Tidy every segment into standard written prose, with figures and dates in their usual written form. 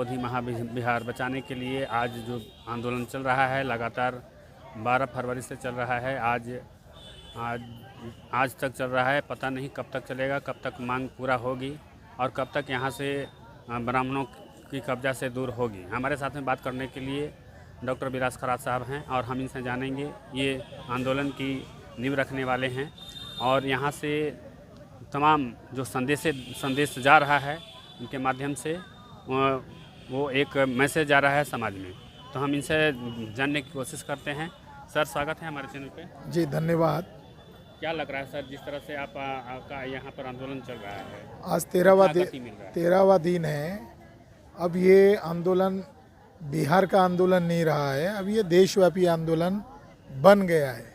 महाबोधि महाविहार बचाने के लिए आज जो आंदोलन चल रहा है लगातार 12 फरवरी से चल रहा है। आज तक चल रहा है। पता नहीं कब तक चलेगा, कब तक मांग पूरा होगी और कब तक यहाँ से ब्राह्मणों की कब्जा से दूर होगी। हमारे साथ में बात करने के लिए डॉक्टर विराज खरात साहब हैं और हम इनसे जानेंगे। ये आंदोलन की नींव रखने वाले हैं और यहाँ से तमाम जो संदेश जा रहा है उनके माध्यम से वो एक मैसेज जा रहा है समाज में। तो हम इनसे जानने की कोशिश करते हैं। सर, स्वागत है हमारे चैनल पे। जी धन्यवाद। क्या लग रहा है सर, जिस तरह से आपका यहाँ पर आंदोलन चल रहा है? आज 13वां दिन है। अब ये आंदोलन बिहार का आंदोलन नहीं रहा है, अब ये देशव्यापी आंदोलन बन गया है।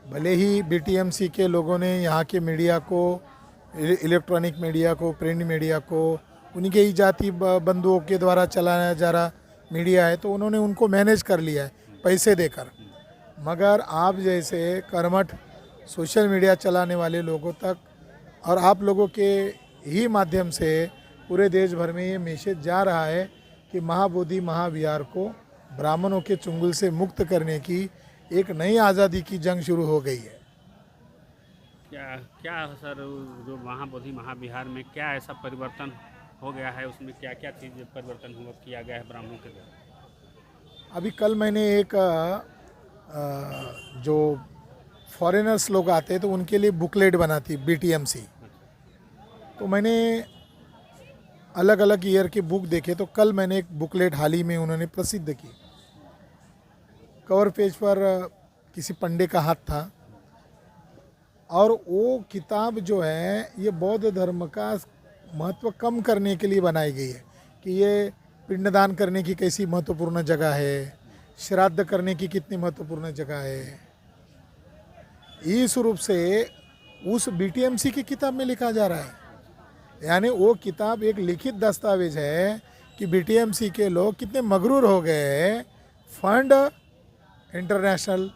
भले ही बीटीएमसी के लोगों ने यहाँ के मीडिया को, इलेक्ट्रॉनिक मीडिया को, प्रिंट मीडिया को, उनके ही जाति बंधुओं के द्वारा चलाया जा रहा मीडिया है तो उन्होंने उनको मैनेज कर लिया है पैसे देकर, मगर आप जैसे कर्मठ सोशल मीडिया चलाने वाले लोगों तक और आप लोगों के ही माध्यम से पूरे देश भर में ये मैसेज जा रहा है कि महाबोधि महाविहार को ब्राह्मणों के चुंगल से मुक्त करने की एक नई आज़ादी की जंग शुरू हो गई है। क्या सर, जो महाबोधि महाविहार में क्या ऐसा परिवर्तन हो गया है, उसमें क्या क्या चीज़ परिवर्तन किया गया है ब्राह्मणों के द्वारा? अभी कल मैंने एक जो फॉरेनर्स लोग आते हैं तो उनके लिए बुकलेट बनाती बीटीएमसी, तो मैंने अलग अलग ईयर के बुक देखे तो कल मैंने एक बुकलेट हाल ही में उन्होंने प्रसिद्ध की। कवर पेज पर किसी पंडे का हाथ था और वो किताब जो है ये बौद्ध धर्म का महत्व कम करने के लिए बनाई गई है कि ये पिंडदान करने की कैसी महत्वपूर्ण जगह है, श्राद्ध करने की कितनी महत्वपूर्ण जगह है। इस रूप से उस बीटीएमसी की किताब में लिखा जा रहा है, यानी वो किताब एक लिखित दस्तावेज है कि बीटीएमसी के लोग कितने मगरूर हो गए। फंड इंटरनेशनल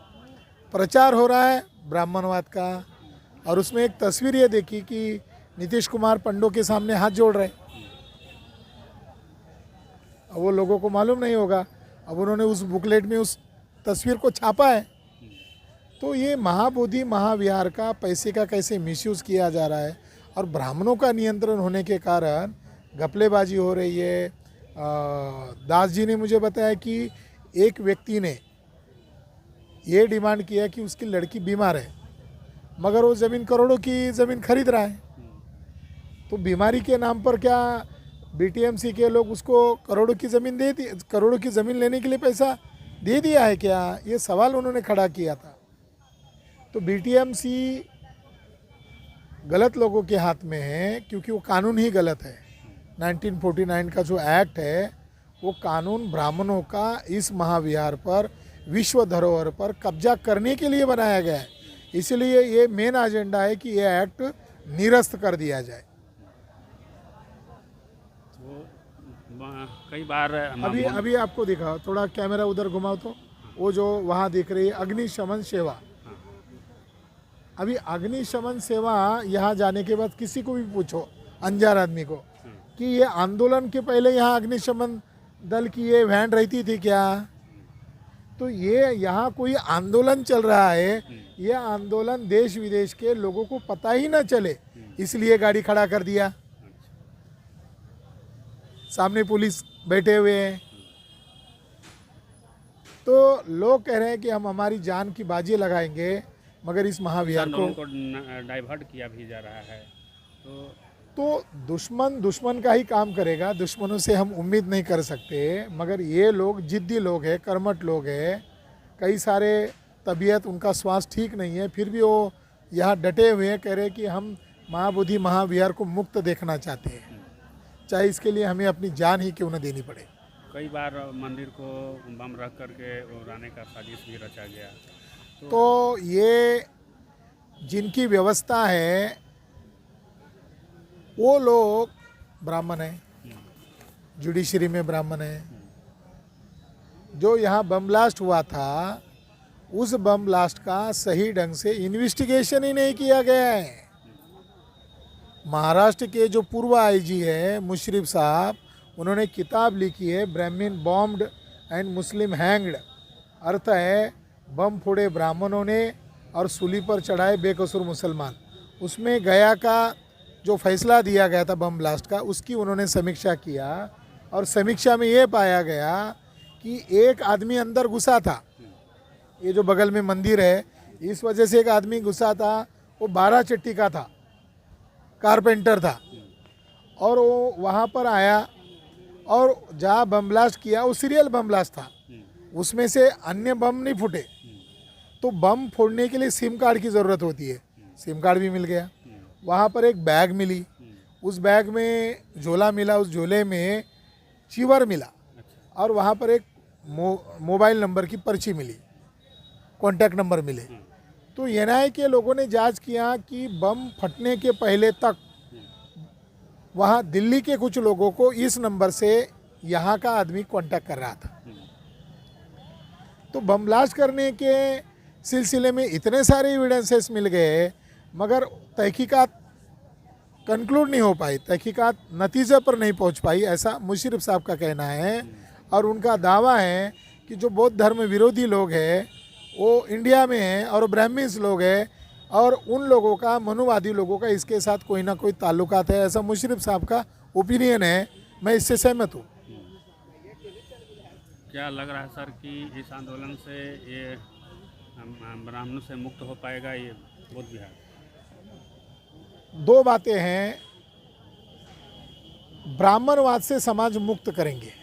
प्रचार हो रहा है ब्राह्मणवाद का और उसमें एक तस्वीर ये देखी कि नीतीश कुमार पंडों के सामने हाथ जोड़ रहे। अब वो लोगों को मालूम नहीं होगा, अब उन्होंने उस बुकलेट में उस तस्वीर को छापा है। तो ये महाबोधि महाविहार का पैसे का कैसे मिसयूज़ किया जा रहा है और ब्राह्मणों का नियंत्रण होने के कारण घपलेबाजी हो रही है। दास जी ने मुझे बताया कि एक व्यक्ति ने ये डिमांड किया कि उसकी लड़की बीमार है मगर वो ज़मीन करोड़ों की ज़मीन खरीद रहा है, तो बीमारी के नाम पर क्या बीटीएमसी के लोग उसको करोड़ों की ज़मीन करोड़ों की ज़मीन लेने के लिए पैसा दे दिया है क्या? ये सवाल उन्होंने खड़ा किया था। तो बीटीएमसी गलत लोगों के हाथ में है क्योंकि वो कानून ही गलत है। 1949 का जो एक्ट है वो कानून ब्राह्मणों का इस महाविहार पर, विश्व धरोहर पर कब्जा करने के लिए बनाया गया है। इसलिए ये मेन एजेंडा है कि ये एक्ट निरस्त कर दिया जाए। कई बार अभी आपको दिखा, थोड़ा कैमरा उधर घुमाओ तो वो जो वहाँ दिख रही है अग्निशमन सेवा। अभी अग्निशमन सेवा यहाँ जाने के बाद किसी को भी पूछो अनजान आदमी को कि ये आंदोलन के पहले यहाँ अग्निशमन दल की ये वैन रहती थी क्या? तो ये यहाँ कोई आंदोलन चल रहा है, ये आंदोलन देश विदेश के लोगों को पता ही ना चले इसलिए गाड़ी खड़ा कर दिया। सामने पुलिस बैठे हुए हैं तो लोग कह रहे हैं कि हम हमारी जान की बाजी लगाएंगे, मगर इस महाविहार को डाइवर्ट किया भी जा रहा है। तो दुश्मन का ही काम करेगा, दुश्मनों से हम उम्मीद नहीं कर सकते। मगर ये लोग जिद्दी लोग हैं, कर्मठ लोग हैं, कई सारे तबीयत उनका स्वास्थ्य ठीक नहीं है, फिर भी वो यहाँ डटे हुए हैं, कह रहे हैं कि हम महाबोधि महाविहार को मुक्त देखना चाहते हैं, चाहे इसके लिए हमें अपनी जान ही क्यों न देनी पड़े। कई बार मंदिर को बम रख करके उड़ाने का साजिश भी रचा गया। तो ये जिनकी व्यवस्था है वो लोग ब्राह्मण हैं, जुडिशरी में ब्राह्मण हैं। जो यहाँ बम ब्लास्ट हुआ था उस बम ब्लास्ट का सही ढंग से इन्वेस्टिगेशन ही नहीं किया गया है। महाराष्ट्र के जो पूर्व आईजी है मुशर्रफ साहब, उन्होंने किताब लिखी है ब्राह्मण बॉम्ब्ड एंड मुस्लिम हैंग्ड, अर्थ है बम फोड़े ब्राह्मणों ने और सूली पर चढ़ाए बेकसूर मुसलमान। उसमें गया का जो फैसला दिया गया था बम ब्लास्ट का, उसकी उन्होंने समीक्षा किया और समीक्षा में ये पाया गया कि एक आदमी अंदर घुसा था, ये जो बगल में मंदिर है इस वजह से एक आदमी घुसा था, वो 12 चट्टी का था, कारपेंटर था, और वो वहाँ पर आया और जहाँ बम ब्लास्ट किया वो सीरियल बम ब्लास्ट था, उसमें से अन्य बम नहीं फूटे। तो बम फोड़ने के लिए सिम कार्ड की ज़रूरत होती है, सिम कार्ड भी मिल गया। वहाँ पर एक बैग मिली, उस बैग में झोला मिला, उस झोले में चीवर मिला और वहाँ पर एक मोबाइल नंबर की पर्ची मिली, कॉन्टैक्ट नंबर मिले। तो एनआईए के लोगों ने जांच किया कि बम फटने के पहले तक वहाँ दिल्ली के कुछ लोगों को इस नंबर से यहाँ का आदमी कांटेक्ट कर रहा था। तो बम ब्लास्ट करने के सिलसिले में इतने सारे एविडेंसेस मिल गए, मगर तहकीकात कंक्लूड नहीं हो पाई, तहकीकात नतीजे पर नहीं पहुंच पाई, ऐसा मुशर्रफ साहब का कहना है। और उनका दावा है कि जो बौद्ध धर्म विरोधी लोग हैं वो इंडिया में हैं और ब्राह्मण्स लोग हैं और उन लोगों का, मनुवादी लोगों का इसके साथ कोई ना कोई ताल्लुकात है, ऐसा मुशर्रफ साहब का ओपिनियन है। मैं इससे सहमत हूँ। क्या लग रहा है सर कि इस आंदोलन से ये ब्राह्मणों से मुक्त हो पाएगा ये बौद्ध विहार? दो बातें हैं, ब्राह्मणवाद से समाज मुक्त करेंगे।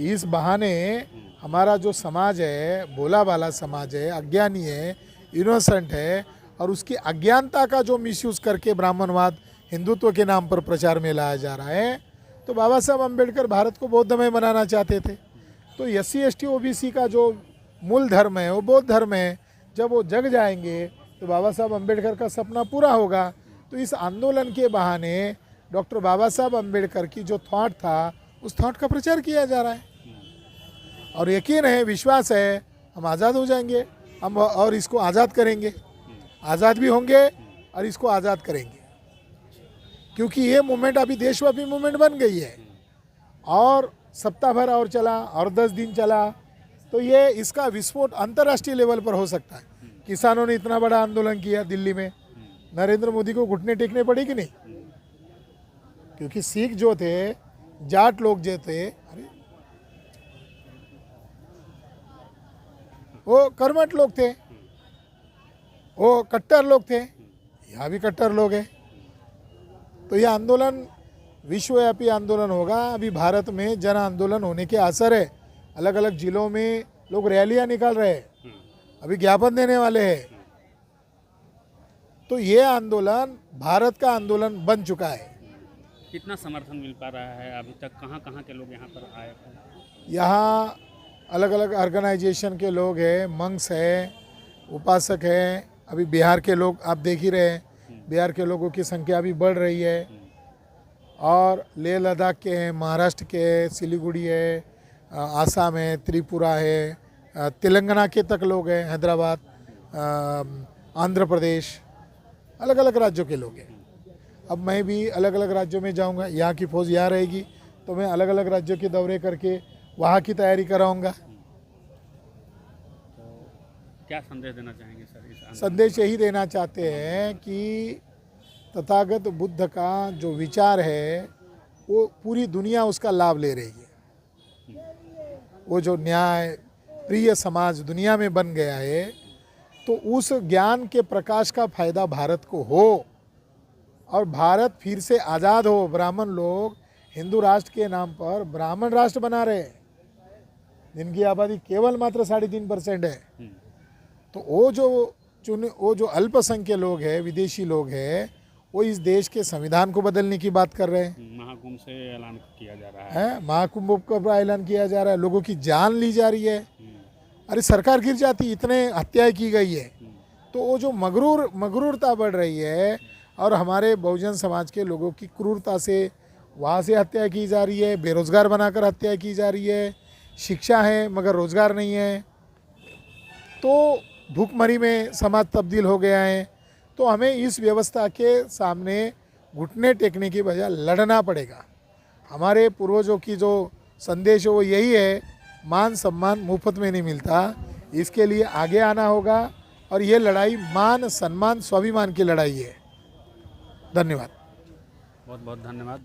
इस बहाने हमारा जो समाज है, भोला भाला समाज है, अज्ञानी है, इनोसेंट है, और उसकी अज्ञानता का जो मिसयूज़ करके ब्राह्मणवाद हिंदुत्व के नाम पर प्रचार में लाया जा रहा है। तो बाबा साहब अम्बेडकर भारत को बौद्धमय बनाना चाहते थे। तो SC ST OBC का जो मूल धर्म है वो बौद्ध धर्म है। जब वो जग जाएंगे तो बाबा साहब अम्बेडकर का सपना पूरा होगा। तो इस आंदोलन के बहाने डॉक्टर बाबा साहब अम्बेडकर की जो थॉट था उस थॉट का प्रचार किया जा रहा है, और यकीन है, विश्वास है, हम आज़ाद हो जाएंगे, हम और इसको आज़ाद करेंगे, आज़ाद भी होंगे और इसको आज़ाद करेंगे। क्योंकि ये मूवमेंट अभी देशव्यापी मूवमेंट बन गई है और सप्ताह भर और चला और 10 दिन चला तो ये इसका विस्फोट अंतर्राष्ट्रीय लेवल पर हो सकता है। किसानों ने इतना बड़ा आंदोलन किया दिल्ली में, नरेंद्र मोदी को घुटने टेकने पड़े कि नहीं? क्योंकि सिख जो थे, जाट लोग जो थे, वो कर्मठ लोग थे, वो कट्टर लोग थे, यहाँ भी कट्टर लोग हैं। तो यह आंदोलन विश्वव्यापी आंदोलन होगा। अभी भारत में जन आंदोलन होने के असर है, अलग अलग जिलों में लोग रैलियां निकाल रहे हैं, अभी ज्ञापन देने वाले हैं। तो ये आंदोलन भारत का आंदोलन बन चुका है। कितना समर्थन मिल पा रहा है अभी तक? कहाँ कहाँ के लोग यहाँ पर आए हैं? यहाँ अलग अलग ऑर्गेनाइजेशन के लोग हैं, मंक्स हैं, उपासक हैं। अभी बिहार के लोग आप देख ही रहे हैं, बिहार के लोगों की संख्या भी बढ़ रही है। और लेह लद्दाख के हैं, महाराष्ट्र के हैं, सिलीगुड़ी है, आसाम है, त्रिपुरा है, तेलंगाना के तक लोग हैं, हैदराबाद, आंध्र प्रदेश, अलग अलग राज्यों के लोग हैं। अब मैं भी अलग अलग राज्यों में जाऊंगा, यहाँ की फौज यहाँ रहेगी तो मैं अलग अलग राज्यों के दौरे करके वहाँ की तैयारी कराऊंगा। तो क्या संदेश देना चाहेंगे सर इस आंदोलन? संदेश यही देना चाहते हैं कि तथागत बुद्ध का जो विचार है वो पूरी दुनिया उसका लाभ ले रही है। वो जो न्याय प्रिय समाज दुनिया में बन गया है, तो उस ज्ञान के प्रकाश का फायदा भारत को हो और भारत फिर से आज़ाद हो। ब्राह्मण लोग हिंदू राष्ट्र के नाम पर ब्राह्मण राष्ट्र बना रहे हैं, जिनकी आबादी केवल मात्र 3.5% है। तो वो जो अल्पसंख्यक लोग हैं, विदेशी लोग हैं, वो इस देश के संविधान को बदलने की बात कर रहे हैं। महाकुंभ से ऐलान किया जा रहा है, महाकुंभ का ऐलान किया जा रहा है, लोगों की जान ली जा रही है। अरे सरकार गिर जाती, इतने हत्याएं की गई है। तो वो जो मगरूरता बढ़ रही है और हमारे बहुजन समाज के लोगों की क्रूरता से वहाँ से हत्या की जा रही है, बेरोजगार बनाकर हत्या की जा रही है, शिक्षा है मगर रोजगार नहीं है, तो भूखमरी में समाज तब्दील हो गया है। तो हमें इस व्यवस्था के सामने घुटने टेकने की बजाय लड़ना पड़ेगा हमारे पूर्वजों की जो संदेश है वो यही है, मान सम्मान मुफ्त में नहीं मिलता, इसके लिए आगे आना होगा और ये लड़ाई मान सम्मान स्वाभिमान की लड़ाई है। धन्यवाद। बहुत बहुत धन्यवाद।